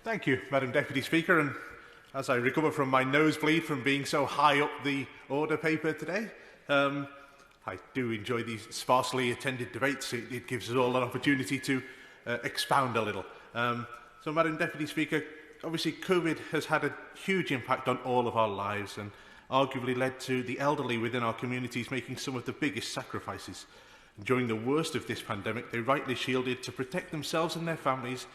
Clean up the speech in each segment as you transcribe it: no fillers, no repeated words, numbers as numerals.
Thank you, Madam Deputy Speaker. And as I recover from my nosebleed from being so high up the order paper today, I do enjoy these sparsely attended debates. It gives us all an opportunity to expound a little. So, Madam Deputy Speaker, obviously COVID has had a huge impact on all of our lives and arguably led to the elderly within our communities making some of the biggest sacrifices. During the worst of this pandemic, they rightly shielded to protect themselves and their families,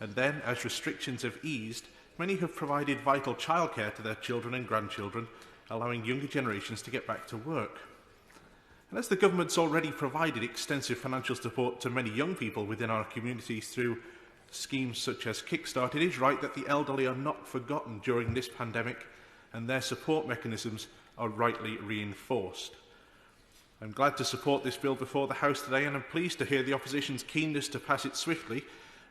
and then, as restrictions have eased, many have provided vital childcare to their children and grandchildren, allowing younger generations to get back to work. And as the government's already provided extensive financial support to many young people within our communities through schemes such as Kickstart, it is right that the elderly are not forgotten during this pandemic, and their support mechanisms are rightly reinforced. I'm glad to support this bill before the House today, and I'm pleased to hear the opposition's keenness to pass it swiftly,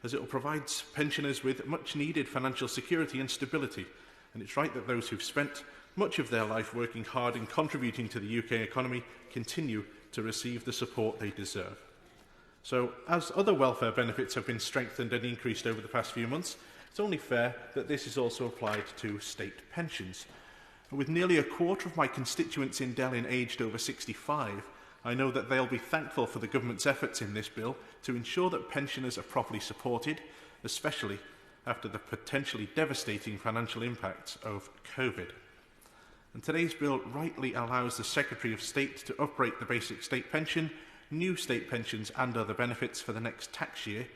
as it will provide pensioners with much-needed financial security and stability. And it's right that those who've spent much of their life working hard and contributing to the UK economy continue to receive the support they deserve. So, as other welfare benefits have been strengthened and increased over the past few months, it's only fair that this is also applied to state pensions. With nearly a quarter of my constituents in Delyn aged over 65, I know that they'll be thankful for the government's efforts in this bill to ensure that pensioners are properly supported, especially after the potentially devastating financial impacts of COVID. And today's bill rightly allows the Secretary of State to uprate the basic state pension, new state pensions and other benefits for the next tax year,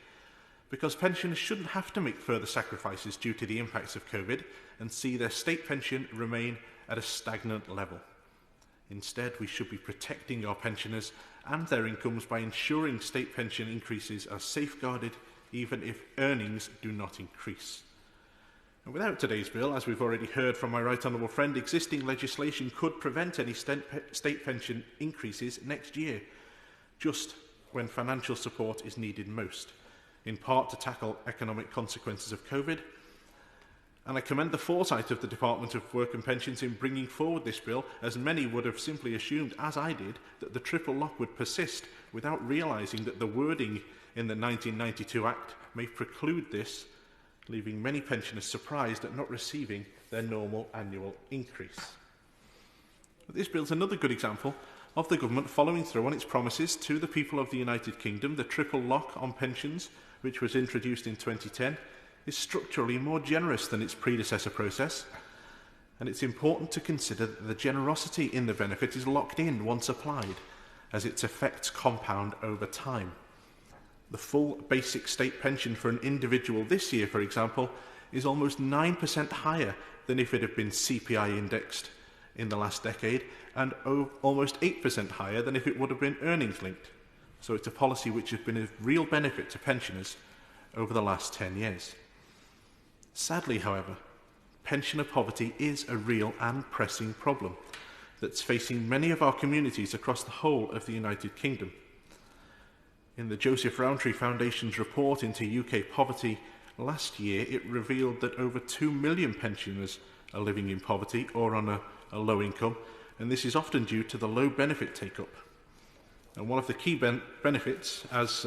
because pensioners shouldn't have to make further sacrifices due to the impacts of COVID and see their state pension remain at a stagnant level. Instead, we should be protecting our pensioners and their incomes by ensuring state pension increases are safeguarded even if earnings do not increase. And without today's bill, as we've already heard from my right honourable friend, existing legislation could prevent any state pension increases next year, just when financial support is needed most, in part to tackle economic consequences of COVID. And I commend the foresight of the Department of Work and Pensions in bringing forward this bill, as many would have simply assumed, as I did, that the triple lock would persist without realising that the wording in the 1992 Act may preclude this, leaving many pensioners surprised at not receiving their normal annual increase. But this bill is another good example of the government following through on its promises to the people of the United Kingdom. The triple lock on pensions, which was introduced in 2010, is structurally more generous than its predecessor process, and it's important to consider that the generosity in the benefit is locked in once applied, as its effects compound over time. The full basic state pension for an individual this year, for example, is almost 9% higher than if it had been CPI indexed in the last decade, and almost 8% higher than if it would have been earnings linked. So it's a policy which has been of real benefit to pensioners over the last 10 years. Sadly, however, pensioner poverty is a real and pressing problem that's facing many of our communities across the whole of the United Kingdom. In the Joseph Rowntree Foundation's report into UK poverty last year, it revealed that over 2 million pensioners are living in poverty or on a low income, and this is often due to the low benefit take-up. And one of the key benefits, as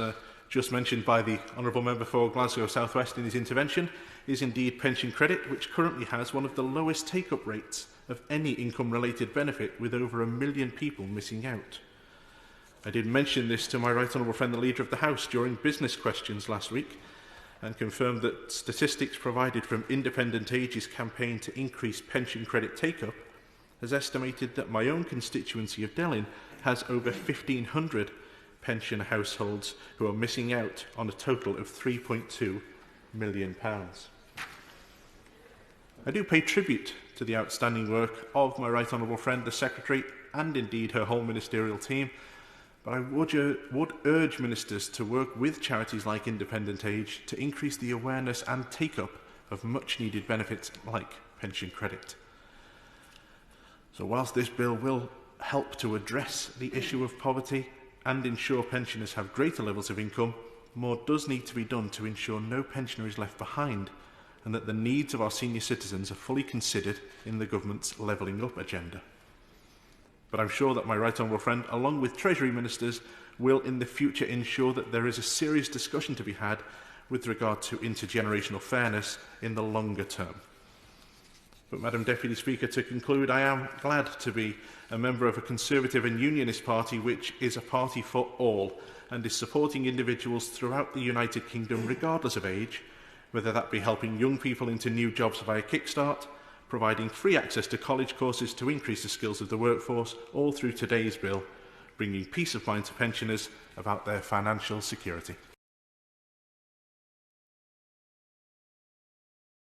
just mentioned by the Honourable Member for Glasgow South West in his intervention, is indeed pension credit, which currently has one of the lowest take-up rates of any income-related benefit, with over 1 million people missing out. I did mention this to my right honourable friend, the Leader of the House, during business questions last week, and confirmed that statistics provided from Independent Age's campaign to increase pension credit take-up has estimated that my own constituency of Delyn has over 1,500 pension households who are missing out on a total of £3.2 million. I do pay tribute to the outstanding work of my right honourable friend, the Secretary, and indeed her whole ministerial team, but I would urge ministers to work with charities like Independent Age to increase the awareness and take-up of much-needed benefits like pension credit. So whilst this bill will help to address the issue of poverty and ensure pensioners have greater levels of income, more does need to be done to ensure no pensioner is left behind and that the needs of our senior citizens are fully considered in the government's levelling up agenda. But I'm sure that my right honourable friend, along with Treasury ministers, will in the future ensure that there is a serious discussion to be had with regard to intergenerational fairness in the longer term. But, Madam Deputy Speaker, to conclude, I am glad to be a member of a Conservative and Unionist party which is a party for all and is supporting individuals throughout the United Kingdom regardless of age, whether that be helping young people into new jobs via Kickstart, providing free access to college courses to increase the skills of the workforce, or through today's bill, bringing peace of mind to pensioners about their financial security.